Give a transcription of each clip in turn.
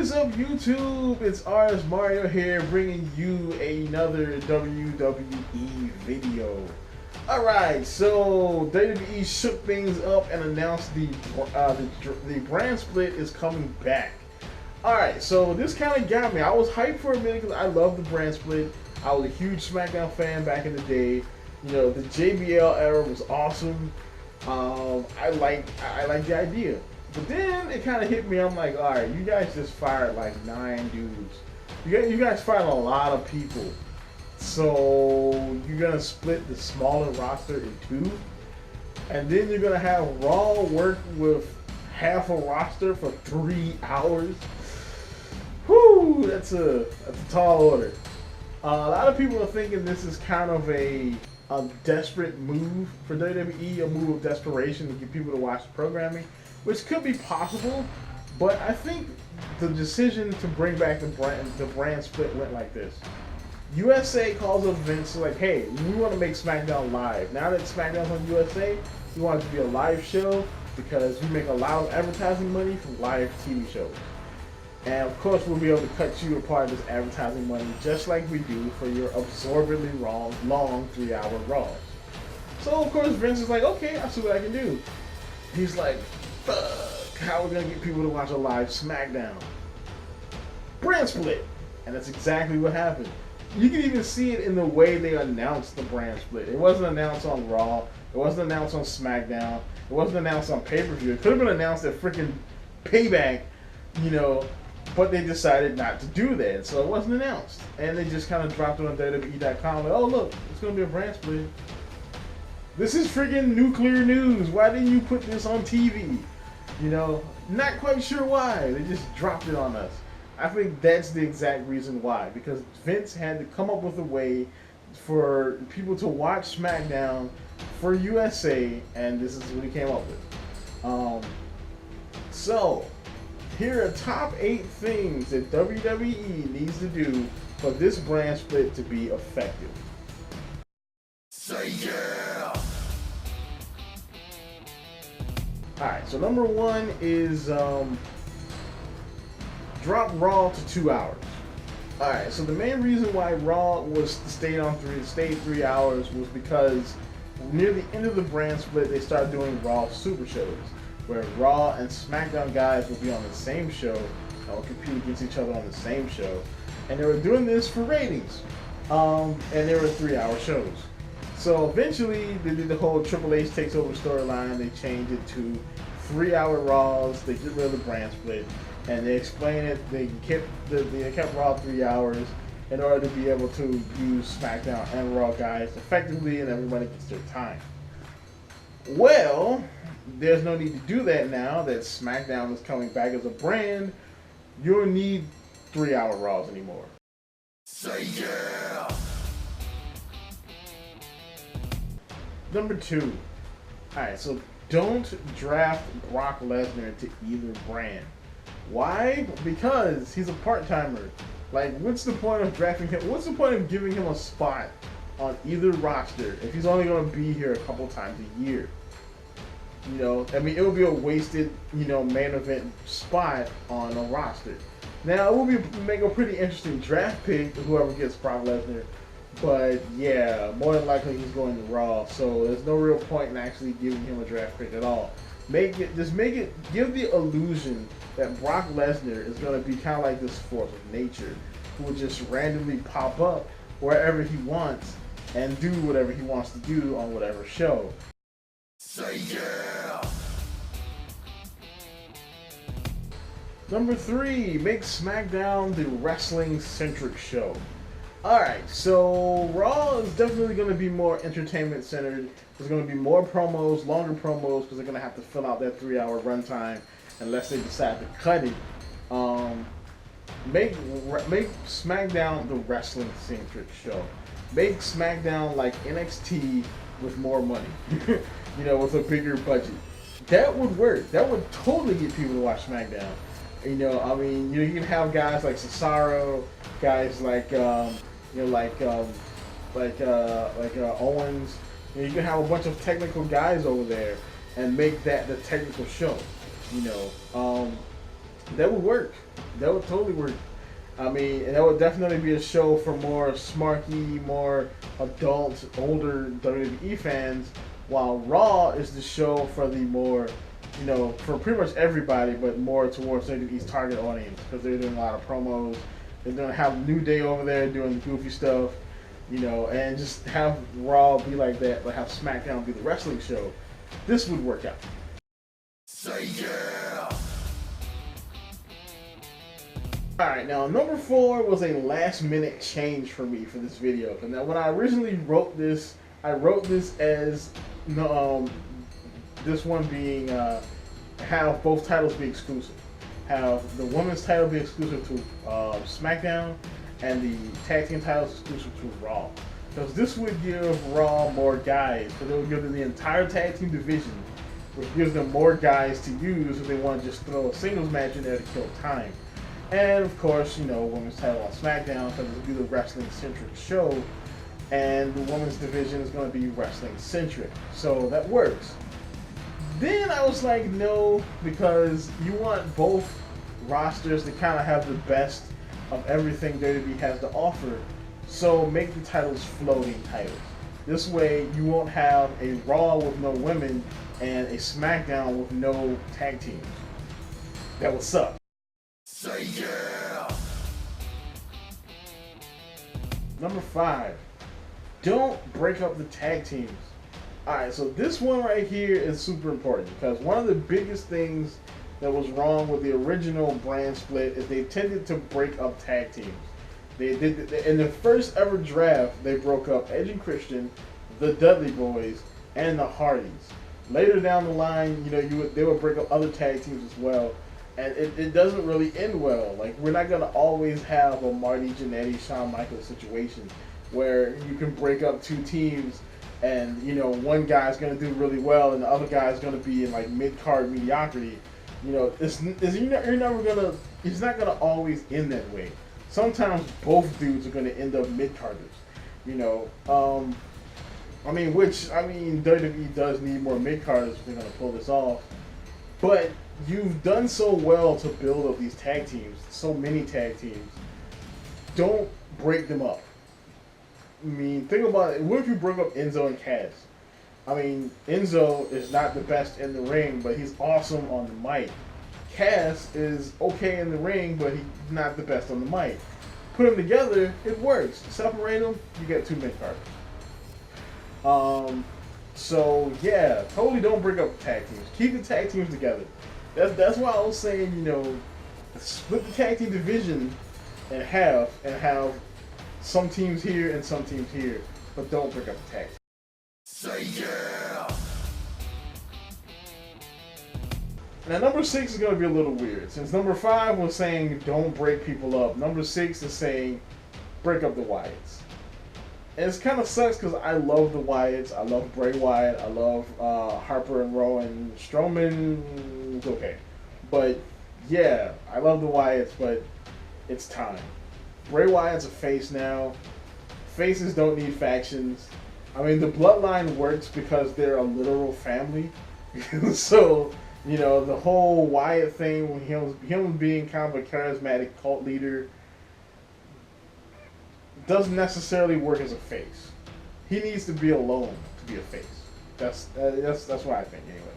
is up, YouTube? It's RSMario here, bringing you another WWE video. Alright, so WWE shook things up and announced the brand split is coming back. Alright, so this kind of got me. I was hyped for a minute because I love the brand split. I was a huge Smackdown fan back in the day. You know, the JBL era was awesome. I like the idea. But then it kind of hit me. I'm like, all right, you guys just fired like 9 dudes. You guys fired a lot of people. So you're gonna split the smaller roster in 2, and then you're gonna have Raw work with half a roster for 3 hours. Whew, that's a tall order. A lot of people are thinking this is kind of a desperate move for WWE, a move of desperation to get people to watch the programming, which could be possible, but I think the decision to bring back the brand split went like this. USA calls up Vince like, hey, we want to make SmackDown live. Now that SmackDown's on USA, we want it to be a live show because we make a lot of advertising money from live TV shows. And of course, we'll be able to cut you a part of this advertising money just like we do for your absorbently long 3-hour Raws. So of course, Vince is like, okay, I'll see what I can do. He's like, fuck, how are we gonna get people to watch a live SmackDown? Brand split! And that's exactly what happened. You can even see it in the way they announced the brand split. It wasn't announced on Raw, it wasn't announced on SmackDown, it wasn't announced on pay-per-view. It could have been announced at freaking Payback, you know, but they decided not to do that, so it wasn't announced. And they just kind of dropped it on WWE.com like, oh look, it's gonna be a brand split. This is freaking nuclear news. Why didn't you put this on TV? You know, not quite sure why. They just dropped it on us. I think that's the exact reason why. Because Vince had to come up with a way for people to watch SmackDown for USA, and this is what he came up with. So, here are top 8 things that WWE needs to do for this brand split to be effective. Say yeah! Alright, so number 1 is drop Raw to 2 hours. Alright, so the main reason why Raw stayed 3 hours was because near the end of the brand split, they started doing Raw Super Shows, where Raw and SmackDown guys will be on the same show and will compete against each other on the same show. And they were doing this for ratings. And they were 3-hour shows. So eventually, they did the whole Triple H takes over storyline. They changed it to 3-hour Raws. They get rid of the brand split, and they explain it. They kept Raw 3 hours in order to be able to use SmackDown and Raw guys effectively, and everybody gets their time. Well, there's no need to do that now that SmackDown is coming back as a brand. You don't need 3-hour Raws anymore. Say yeah! Number 2. Alright, so don't draft Brock Lesnar into either brand. Why? Because he's a part-timer. Like, what's the point of drafting him? What's the point of giving him a spot on either roster if he's only going to be here a couple times a year? You know, I mean, it would be a wasted, you know, main event spot on a roster. Now, it would make a pretty interesting draft pick, whoever gets Brock Lesnar. But yeah, more than likely he's going to Raw, so there's no real point in actually giving him a draft pick at all. Give the illusion that Brock Lesnar is going to be kind of like this force of nature, who will just randomly pop up wherever he wants and do whatever he wants to do on whatever show. Say yeah! Number 3, make SmackDown the wrestling-centric show. Alright, so Raw is definitely going to be more entertainment-centered. There's going to be more promos, longer promos, because they're going to have to fill out that 3-hour runtime unless they decide to cut it. Make SmackDown the wrestling-centric show. Make SmackDown like NXT with more money. You know, with a bigger budget. That would work. That would totally get people to watch SmackDown. You know, I mean, you can have guys like Cesaro, guys like Owens. You can have a bunch of technical guys over there and make that the technical show. You know, That would work. That would totally work. I mean, and that would definitely be a show for more smarky, more adult, older WWE fans, while Raw is the show for the more, for pretty much everybody, but more towards WWE's target audience, because they're doing a lot of promos. They're going to have New Day over there doing the goofy stuff, and just have Raw be like that, but have SmackDown be the wrestling show. This would work out. Say yeah! Alright, now number 4 was a last minute change for me for this video. And now when I originally wrote this, I wrote this as this one being have both titles be exclusive. Have the women's title be exclusive to SmackDown and the tag team titles exclusive to Raw. Because this would give Raw more guys, because it would give them the entire tag team division, which gives them more guys to use if they want to just throw a singles match in there to kill time. And of course, women's title on SmackDown, because it'll be the wrestling-centric show, and the women's division is going to be wrestling-centric. So that works. Then I was like, no, because you want both rosters to kind of have the best of everything WWE has to offer. So make the titles floating titles. This way you won't have a Raw with no women and a SmackDown with no tag teams. That would suck. Say yeah! Number 5. Don't break up the tag teams. Alright, so this one right here is super important, because one of the biggest things that was wrong with the original brand split is they tended to break up tag teams. They did in the first ever draft. They broke up Edge and Christian, the Dudley Boys, and the Hardys. Later down the line, they would break up other tag teams as well, and it doesn't really end well. Like, we're not gonna always have a Marty Jannetty, Shawn Michaels situation where you can break up two teams, and one guy's gonna do really well and the other guy's gonna be in like mid-card mediocrity. It's not gonna always end that way. Sometimes both dudes are gonna end up mid-carders. WWE does need more mid-carders if they're gonna pull this off. But you've done so well to build up these tag teams, so many tag teams. Don't break them up. Think about it. What if you broke up Enzo and Cass? Enzo is not the best in the ring, but he's awesome on the mic. Cass is okay in the ring, but he's not the best on the mic. Put them together, it works. Separate them, you get two mid-carders. So yeah, totally don't break up the tag teams. Keep the tag teams together. That's why I was saying, split the tag team division in half and have some teams here and some teams here, but don't break up the tag team. Say yeah! Now number 6 is going to be a little weird. Since number 5 was saying don't break people up, number 6 is saying break up the Wyatts. And it kind of sucks because I love the Wyatts. I love Bray Wyatt. I love Harper and Rowan. Strowman is okay. But yeah, I love the Wyatts, but it's time. Bray Wyatt's a face now. Faces don't need factions. The bloodline works because they're a literal family. So, the whole Wyatt thing, him being kind of a charismatic cult leader, doesn't necessarily work as a face. He needs to be alone to be a face. That's what I think anyway.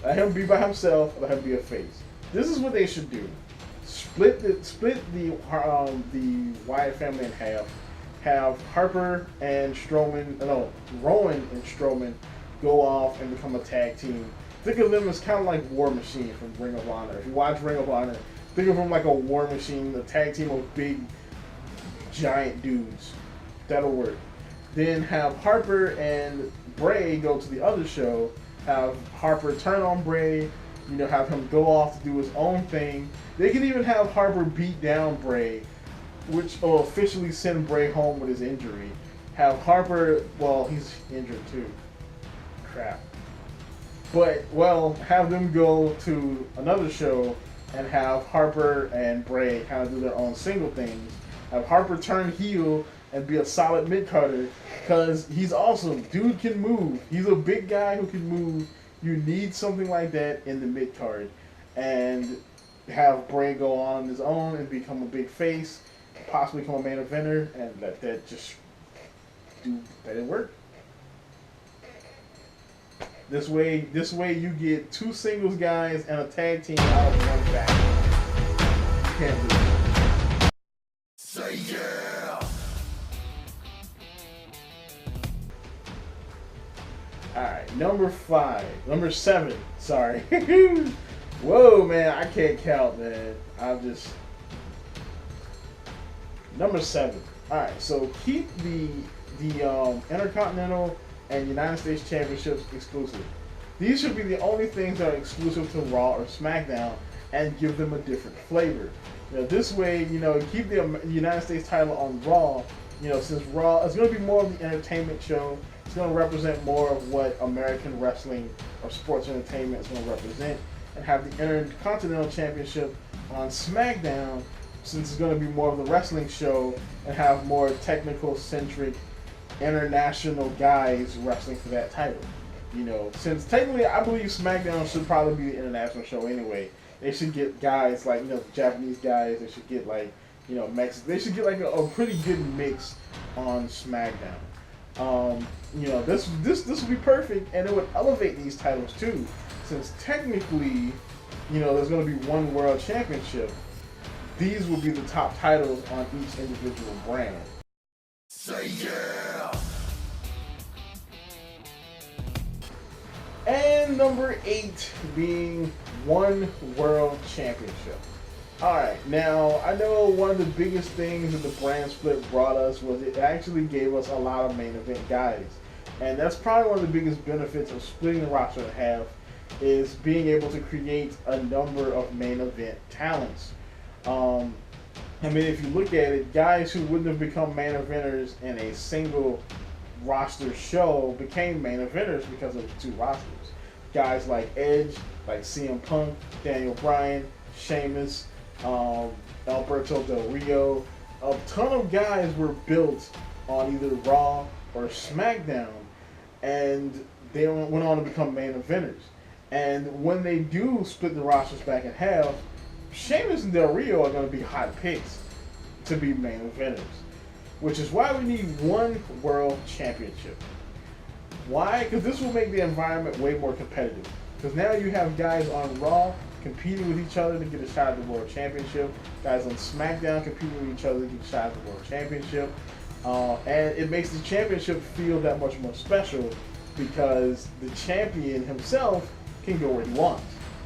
Let him be by himself. Let him be a face. This is what they should do. Split the Wyatt family in half. Have Harper and Rowan and Strowman go off and become a tag team. Think of them as kind of like War Machine from Ring of Honor. If you watch Ring of Honor, think of them like a War Machine, a tag team of big, giant dudes. That'll work. Then have Harper and Bray go to the other show. Have Harper turn on Bray. Have him go off to do his own thing. They can even have Harper beat down Bray, which will officially send Bray home with his injury. Have Harper, he's injured too. Crap. But, have them go to another show and have Harper and Bray kind of do their own single things. Have Harper turn heel and be a solid mid-carder, because he's awesome. Dude can move. He's a big guy who can move. You need something like that in the mid-card. And have Bray go on his own and become a big face, possibly become a main eventer, and let that just do that it work. This way you get 2 singles guys and a tag team out of one battle. You can't do it. Say yeah. All right, number 7. Sorry. Whoa, man, I can't count, man. I'm just number 7. All right, so keep the Intercontinental and United States Championships exclusive. These should be the only things that are exclusive to Raw or SmackDown, and give them a different flavor. This way, keep the United States title on Raw. Since Raw is going to be more of the entertainment show, it's going to represent more of what American wrestling or sports entertainment is going to represent, and have the Intercontinental Championship on SmackDown, since it's going to be more of the wrestling show, and have more technical centric international guys wrestling for that title. Since technically I believe SmackDown should probably be the international show anyway. They should get guys like, the Japanese guys. They should get like, they should get like a pretty good mix on SmackDown. This would be perfect, and it would elevate these titles too, since technically, there's going to be one world championship. These will be the top titles on each individual brand. Say yeah! And number 8 being one world championship. Alright, now I know one of the biggest things that the brand split brought us was it actually gave us a lot of main event guys. And that's probably one of the biggest benefits of splitting the roster in half, is being able to create a number of main event talents. If you look at it, guys who wouldn't have become main eventers in a single roster show became main eventers because of the 2 rosters. Guys like Edge, like CM Punk, Daniel Bryan, Sheamus, Alberto Del Rio. A ton of guys were built on either Raw or SmackDown, and they went on to become main eventers. And when they do split the rosters back in half, Sheamus and Del Rio are going to be hot picks to be main eventers, which is why we need one world championship. Why? Because this will make the environment way more competitive. Because now you have guys on Raw competing with each other to get a shot at the world championship, guys on SmackDown competing with each other to get a shot at the world championship, and it makes the championship feel that much more special, because the champion himself can go where he wants.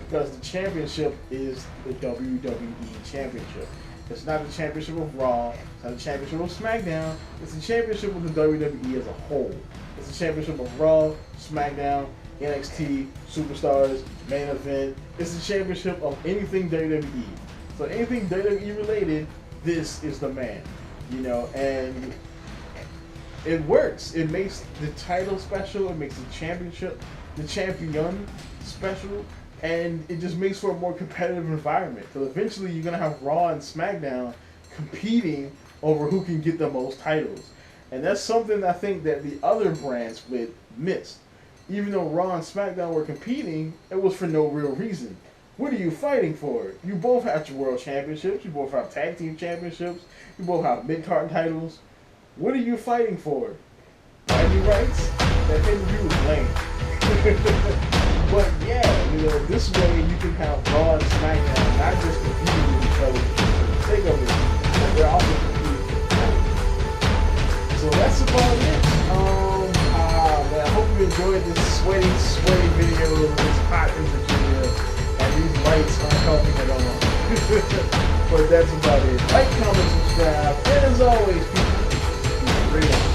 Because the championship is the WWE Championship. It's not the championship of Raw, it's not the championship of SmackDown, it's the championship of the WWE as a whole. It's the championship of Raw, SmackDown, NXT, Superstars, Main Event. It's the championship of anything WWE. So anything WWE related, this is the man. And it works. It makes the title special, it makes the champion special, and it just makes for a more competitive environment. Because eventually you're going to have Raw and SmackDown competing over who can get the most titles. And that's something I think that the other brand split missed. Even though Raw and SmackDown were competing, it was for no real reason. What are you fighting for? You both have your world championships, you both have tag team championships, you both have mid-card titles. What are you fighting for? Bragging rights? That pay-per-view was lame. But yeah, this way you can have Raw and SmackDown not just competing with each other for the sake of it, but they're also competing for the title. So that's about it. I hope you enjoyed this sweaty video. It's hot in Virginia, and these lights aren't helping at all. But that's about it. Like, comment, subscribe, and as always, people, keep it real.